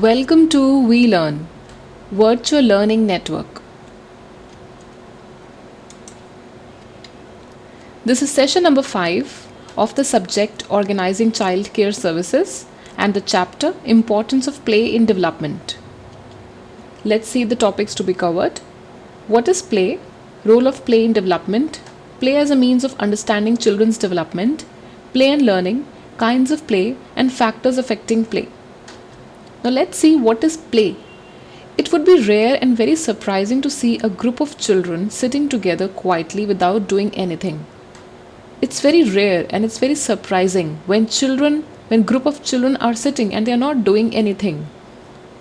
Welcome to We Learn, Virtual Learning Network. This is session number 5 of the subject Organizing Child Care Services and the chapter Importance of Play in Development. Let's see the topics to be covered. What is play? Role of play in development. Play as a means of understanding children's development. Play and learning. Kinds of play and factors affecting play. Now let's see what is play. It would be rare and very surprising to see a group of children sitting together quietly without doing anything. It's very rare and it's very surprising when group of children are sitting and they are not doing anything.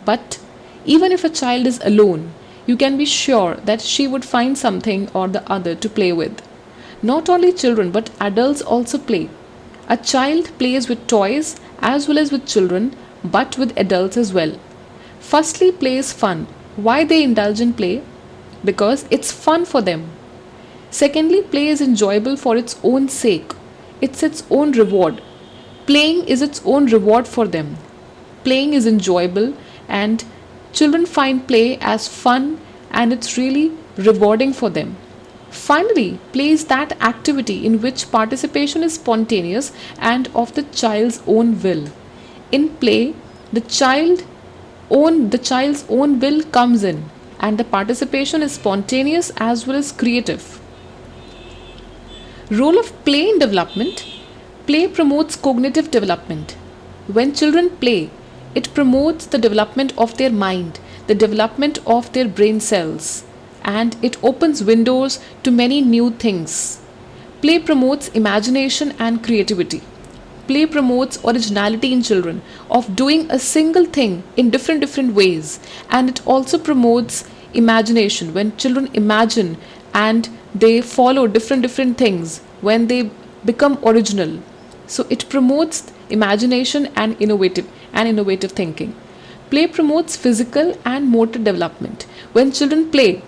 But even if a child is alone, you can be sure that she would find something or the other to play with. Not only children but adults also play. A child plays with toys as well as with children, but with adults as well. Firstly, play is fun. Why they indulge in play? Because it's fun for them. Secondly, play is enjoyable for its own sake. It's its own reward. Playing is its own reward for them. Playing is enjoyable and children find play as fun and it's really rewarding for them. Finally, play is that activity in which participation is spontaneous and of the child's own will. In play, the child's own will comes in and the participation is spontaneous as well as creative. Role of play in development. Play promotes cognitive development. When children play, it promotes the development of their mind, the development of their brain cells, and it opens windows to many new things. Play promotes imagination and creativity. Play promotes originality in children of doing a single thing in different ways, and it also promotes imagination when children imagine and they follow different things when they become original. So it promotes imagination and innovative thinking. Play promotes physical and motor development. When children play,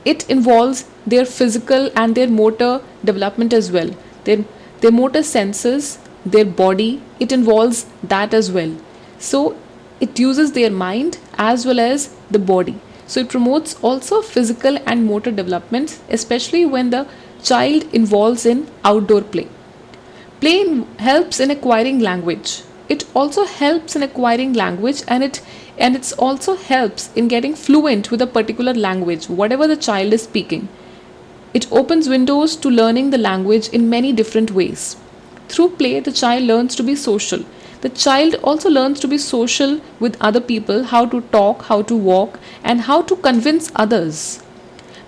it involves their physical and their motor development as well. Their motor senses, their body, it involves that as well. So it uses their mind as well as the body. So it promotes also physical and motor development, especially when the child involves in outdoor play. Play helps in acquiring language. It also helps in acquiring language and it also helps in getting fluent with a particular language, whatever the child is speaking. It opens windows to learning the language in many different ways. Through play, the child learns to be social. The child also learns to be social with other people, how to talk, how to walk, and how to convince others.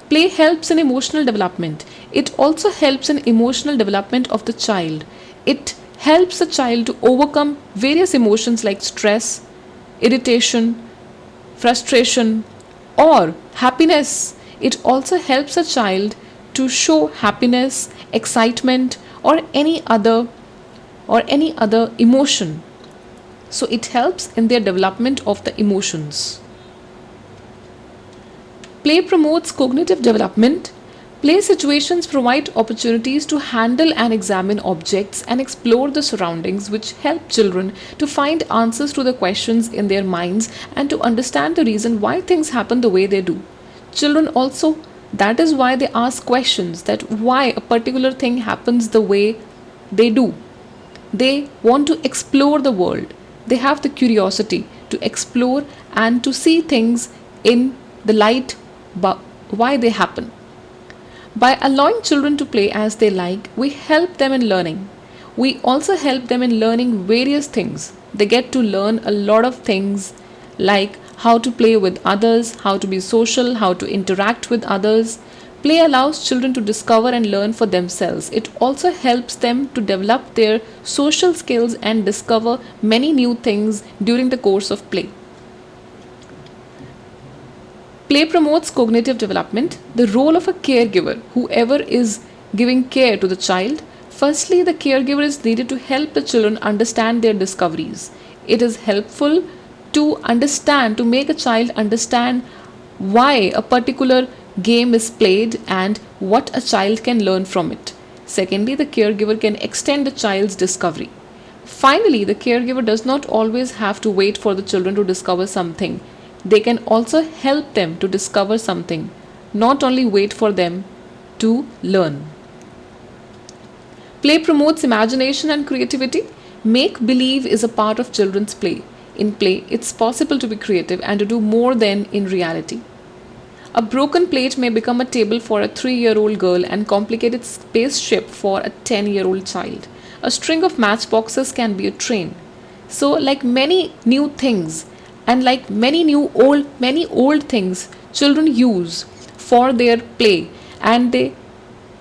Play helps in emotional development. It also helps in emotional development of the child. It helps the child to overcome various emotions like stress, irritation, frustration, or happiness. It also helps a child to show happiness, excitement, or any other emotion. So it helps in their development of the emotions. Play promotes cognitive development. Play situations provide opportunities to handle and examine objects and explore the surroundings, which help children to find answers to the questions in their minds and to understand the reason why things happen the way they do. Children also, that is why they ask questions, that why a particular thing happens the way they do. They want to explore the world. They have the curiosity to explore and to see things in the light why they happen. By allowing children to play as they like, we help them in learning. We also help them in learning various things. They get to learn a lot of things like how to play with others, how to be social, how to interact with others. Play allows children to discover and learn for themselves. It also helps them to develop their social skills and discover many new things during the course of play. Play promotes cognitive development. The role of a caregiver, whoever is giving care to the child, firstly, the caregiver is needed to help the children understand their discoveries. It is helpful to make a child understand why a particular game is played and what a child can learn from it. Secondly, the caregiver can extend the child's discovery. Finally, the caregiver does not always have to wait for the children to discover something. They can also help them to discover something, not only wait for them to learn. Play promotes imagination and creativity. Make believe is a part of children's play. In play, it's possible to be creative and to do more than in reality. A broken plate may become a table for a 3-year-old girl and complicated spaceship for a 10-year-old child. A string of matchboxes can be a train. So, like many new things, and like many old things, children use for their play, and they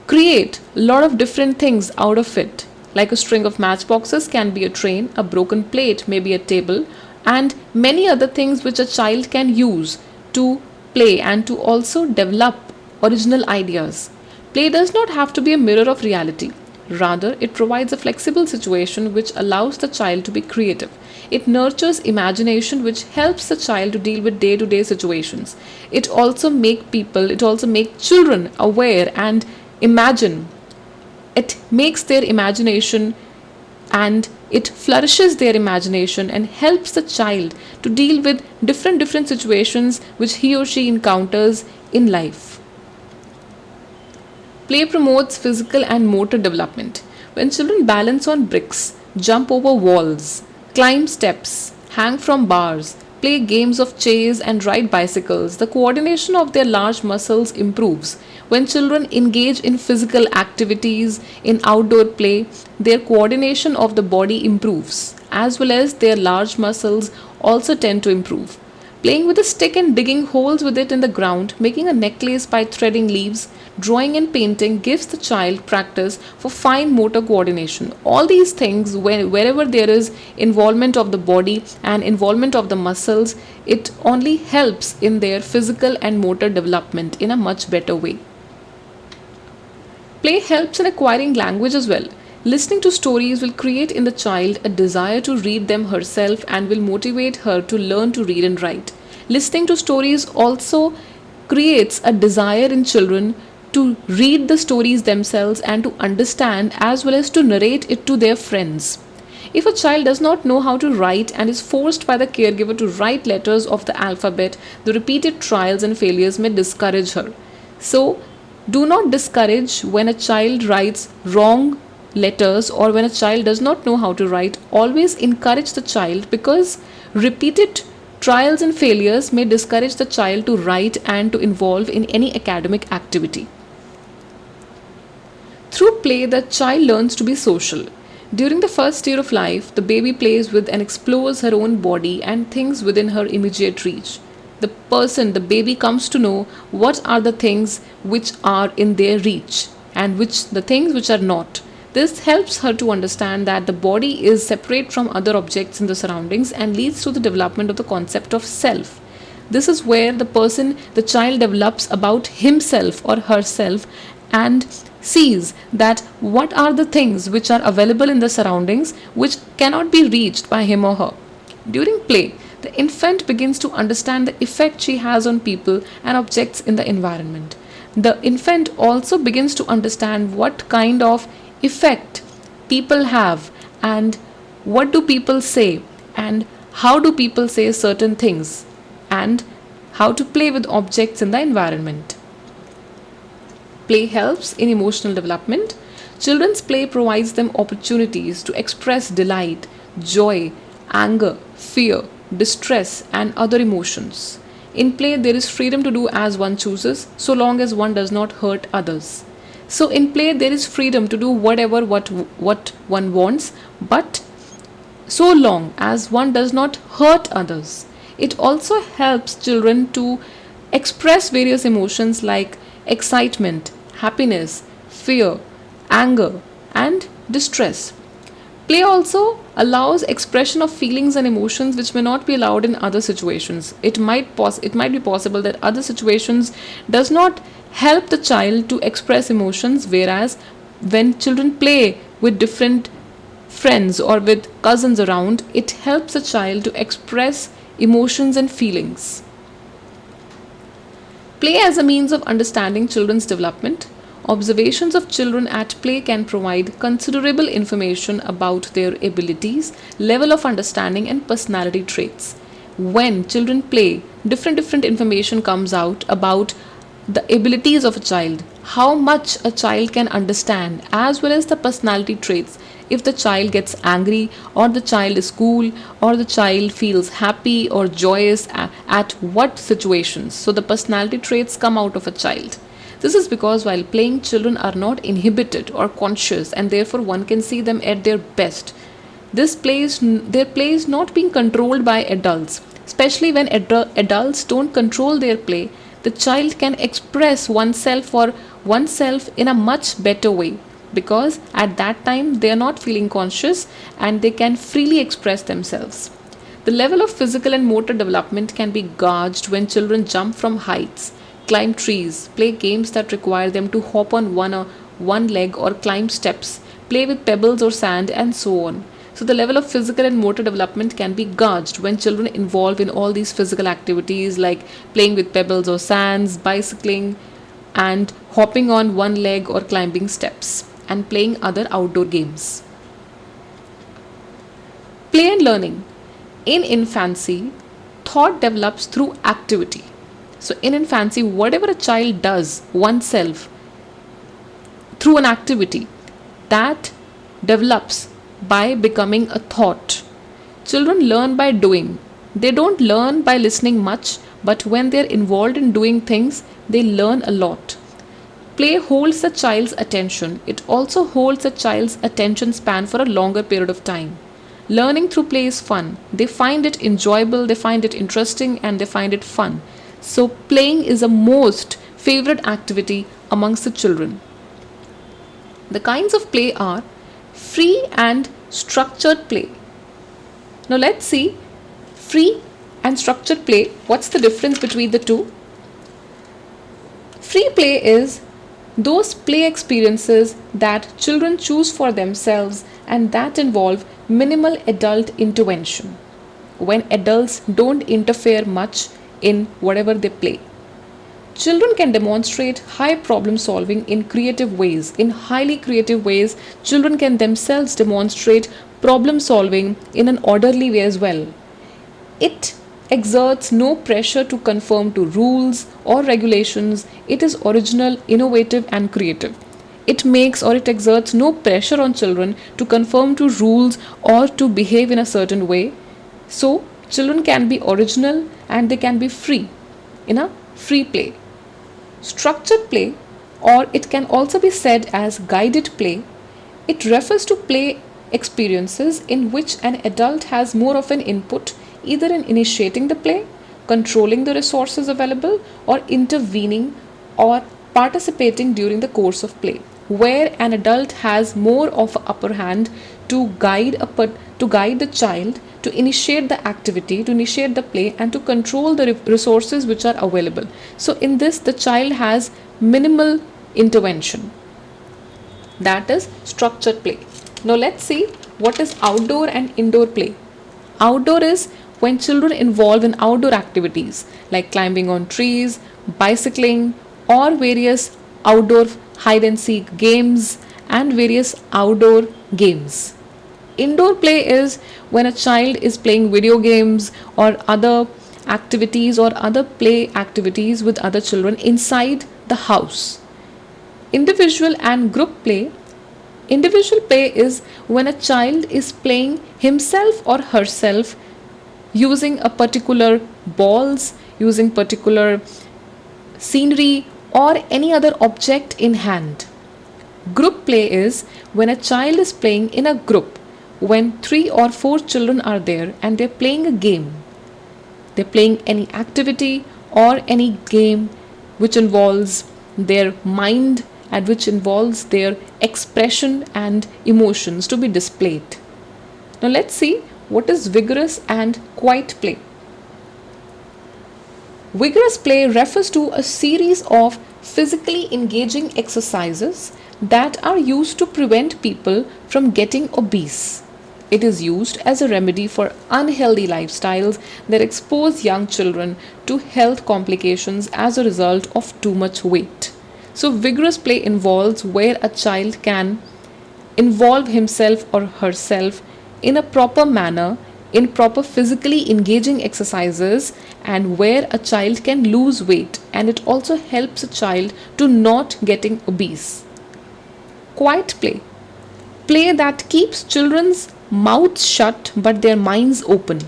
create a lot of different things out of it. Like a string of matchboxes can be a train, a broken plate may be a table, and many other things which a child can use to play and to also develop original ideas. Play does not have to be a mirror of reality. Rather, it provides a flexible situation which allows the child to be creative. It nurtures imagination which helps the child to deal with day-to-day situations. It also makes children aware and imagine. It makes their imagination, and it flourishes their imagination and helps the child to deal with different situations which he or she encounters in life. Play promotes physical and motor development. When children balance on bricks, jump over walls, climb steps, hang from bars, play games of chase and ride bicycles, the coordination of their large muscles improves. When children engage in physical activities in outdoor play, their coordination of the body improves, as well as their large muscles also tend to improve. Playing with a stick and digging holes with it in the ground, making a necklace by threading leaves, drawing and painting gives the child practice for fine motor coordination. All these things, wherever there is involvement of the body and involvement of the muscles, it only helps in their physical and motor development in a much better way. Play helps in acquiring language as well. Listening to stories will create in the child a desire to read them herself and will motivate her to learn to read and write. Listening to stories also creates a desire in children to read the stories themselves and to understand, as well as to narrate it to their friends. If a child does not know how to write and is forced by the caregiver to write letters of the alphabet, the repeated trials and failures may discourage her. So, do not discourage when a child writes wrong letters or when a child does not know how to write. Always encourage the child, because repeated trials and failures may discourage the child to write and to involve in any academic activity. Through play, the child learns to be social. During the first year of life, the baby plays with and explores her own body and things within her immediate reach. The baby comes to know what are the things which are in their reach and the things which are not. This helps her to understand that the body is separate from other objects in the surroundings and leads to the development of the concept of self. This is where the child develops about himself or herself and sees that what are the things which are available in the surroundings which cannot be reached by him or her. During play, the infant begins to understand the effect she has on people and objects in the environment. The infant also begins to understand what kind of effect people have and what do people say and how do people say certain things and how to play with objects in the environment. Play helps in emotional development. Children's play provides them opportunities to express delight, joy, anger, fear, distress, and other emotions. In play, there is freedom to do as one chooses, so long as one does not hurt others. So in play, there is freedom to do what one wants, but so long as one does not hurt others. It also helps children to express various emotions like excitement, happiness, fear, anger, and distress. Play also allows expression of feelings and emotions which may not be allowed in other situations. It might be possible that other situations does not help the child to express emotions, whereas when children play with different friends or with cousins around, it helps the child to express emotions and feelings. Play as a means of understanding children's development. Observations of children at play can provide considerable information about their abilities, level of understanding, and personality traits. When children play, different information comes out about the abilities of a child, how much a child can understand, as well as the personality traits. If the child gets angry, or the child is cool, or the child feels happy or joyous at what situations. So the personality traits come out of a child. This is because while playing, children are not inhibited or conscious, and therefore one can see them at their best. Their play is not being controlled by adults, especially when adults don't control their play. The child can express oneself in a much better way, because at that time they are not feeling conscious and they can freely express themselves. The level of physical and motor development can be gauged when children jump from heights, climb trees, play games that require them to hop on one leg or climb steps, play with pebbles or sand, and so on. So the level of physical and motor development can be gauged when children involve in all these physical activities like playing with pebbles or sands, bicycling, and hopping on one leg or climbing steps, and playing other outdoor games. Play and learning. In infancy, thought develops through activity. So in infancy, whatever a child does oneself through an activity, that develops by becoming a thought. Children learn by doing. They don't learn by listening much, but when they're involved in doing things, they learn a lot. Play holds the child's attention. It also holds a child's attention span for a longer period of time. Learning through play is fun. They find it enjoyable, they find it interesting, and they find it fun. So playing is a most favorite activity amongst the children. The kinds of play are free and structured play. Now let's see free and structured play. What's the difference between the two? Free play is those play experiences that children choose for themselves and that involve minimal adult intervention, when adults don't interfere much in whatever they play. Children can demonstrate high problem solving in creative ways. In highly creative ways, children can themselves demonstrate problem solving in an orderly way as well. It exerts no pressure to conform to rules or regulations. It is original, innovative, and creative. It exerts no pressure on children to conform to rules or to behave in a certain way. So, children can be original and they can be free in a free play. Structured play, or it can also be said as guided play, it refers to play experiences in which an adult has more of an input, either in initiating the play, controlling the resources available, or intervening or participating during the course of play, where an adult has more of an upper hand to guide the child, to initiate the activity, to initiate the play, and to control the resources which are available. So in this, the child has minimal intervention. That is structured play. Now let's see what is outdoor and indoor play. Outdoor is when children involve in outdoor activities like climbing on trees, bicycling, or various outdoor hide and seek games and various outdoor games. Indoor play is when a child is playing video games or other activities or other play activities with other children inside the house. Individual and group play. Individual play is when a child is playing himself or herself using a particular balls, using particular scenery, or any other object in hand. Group play is when a child is playing in a group, when 3 or 4 children are there and they're playing a game. They're playing any activity or any game which involves their mind and which involves their expression and emotions to be displayed. Now let's see what is vigorous and quiet play. Vigorous play refers to a series of physically engaging exercises that are used to prevent people from getting obese. It is used as a remedy for unhealthy lifestyles that expose young children to health complications as a result of too much weight. So vigorous play involves where a child can involve himself or herself in a proper manner in proper physically engaging exercises, and where a child can lose weight, and it also helps a child to not getting obese. Quiet play. Play that keeps children's mouths shut but their minds open.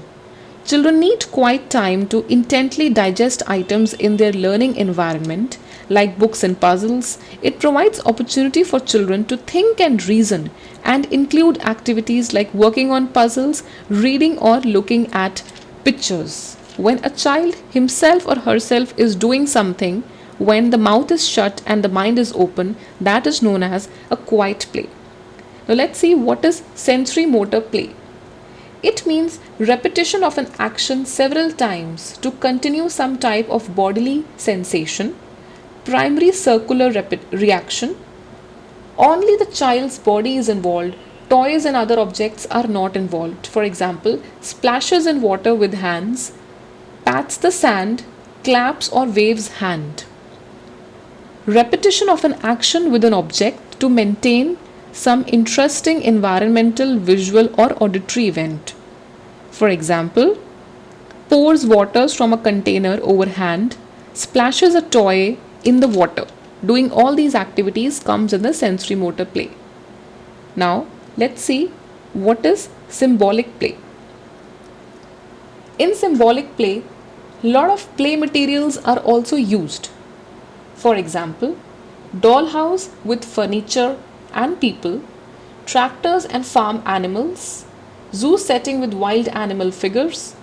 Children need quiet time to intently digest items in their learning environment, like books and puzzles. It provides opportunity for children to think and reason, and include activities like working on puzzles, reading, or looking at pictures. When a child himself or herself is doing something, when the mouth is shut and the mind is open, that is known as a quiet play. Now let's see what is sensory motor play. It means repetition of an action several times to continue some type of bodily sensation. Primary circular reaction. Only the child's body is involved. Toys and other objects are not involved. For example, splashes in water with hands, pats the sand, claps or waves hand. Repetition of an action with an object to maintain some interesting environmental, visual or auditory event. For example, pours waters from a container over hand, splashes a toy in the water. Doing all these activities comes in the sensory motor play. Now let's see what is symbolic play. In symbolic play, lot of play materials are also used. For example, dollhouse with furniture and people, tractors and farm animals, zoo setting with wild animal figures,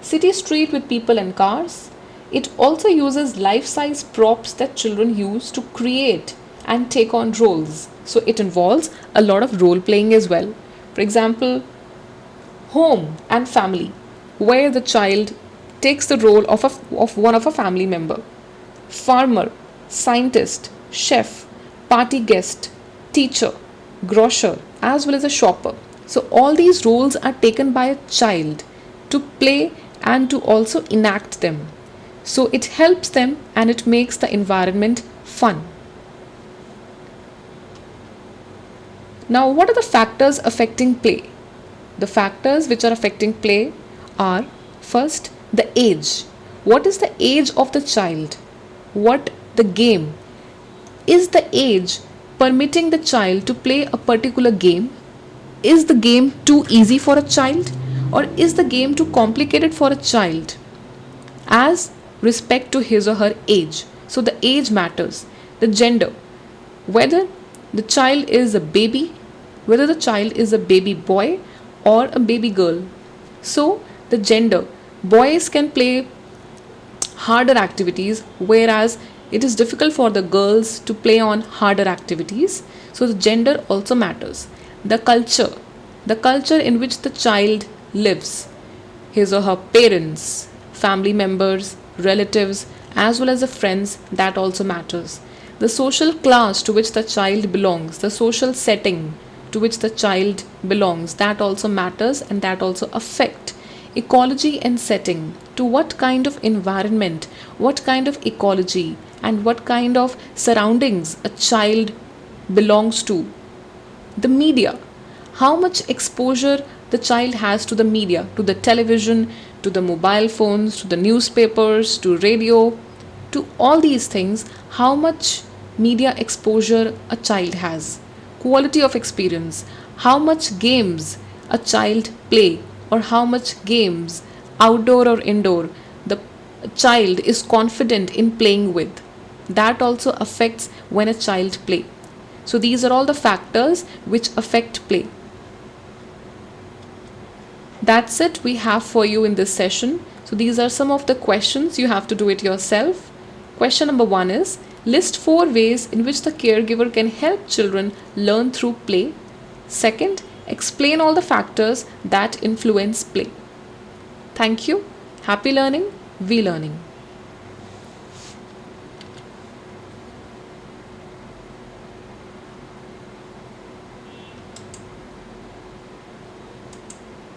city street with people and cars. It also uses life-size props that children use to create and take on roles. So it involves a lot of role playing as well. For example, home and family, where the child takes the role of one of a family member. Farmer, scientist, chef, party guest, teacher, grocer, as well as a shopper. So all these roles are taken by a child to play and to also enact them. So it helps them and it makes the environment fun. Now, what are the factors affecting play? The factors which are affecting play are, first, the age. What is the age of the child? What the game? Is the age permitting the child to play a particular game? Is the game too easy for a child, or is the game too complicated for a child as respect to his or her age? So the age matters. The gender, whether the child is a baby, whether the child is a baby boy or a baby girl. So the gender, boys can play harder activities, whereas it is difficult for the girls to play on harder activities. So the gender also matters. The culture in which the child lives, his or her parents, family members, relatives, as well as the friends, that also matters. The social class to which the child belongs, the social setting to which the child belongs, that also matters, and that also affect. Ecology and setting, to what kind of environment, what kind of ecology and what kind of surroundings a child belongs to. The media, how much exposure the child has to the media, to the television, to the mobile phones, to the newspapers, to radio, to all these things, how much media exposure a child has. Quality of experience, how much games a child play, or how much games, outdoor or indoor, the child is confident in playing with. That also affects when a child play. So these are all the factors which affect play. That's it we have for you in this session. So these are some of the questions. You have to do it yourself. Question number 1 is, list 4 ways in which the caregiver can help children learn through play. Second, explain all the factors that influence play. Thank you. Happy learning. We learning.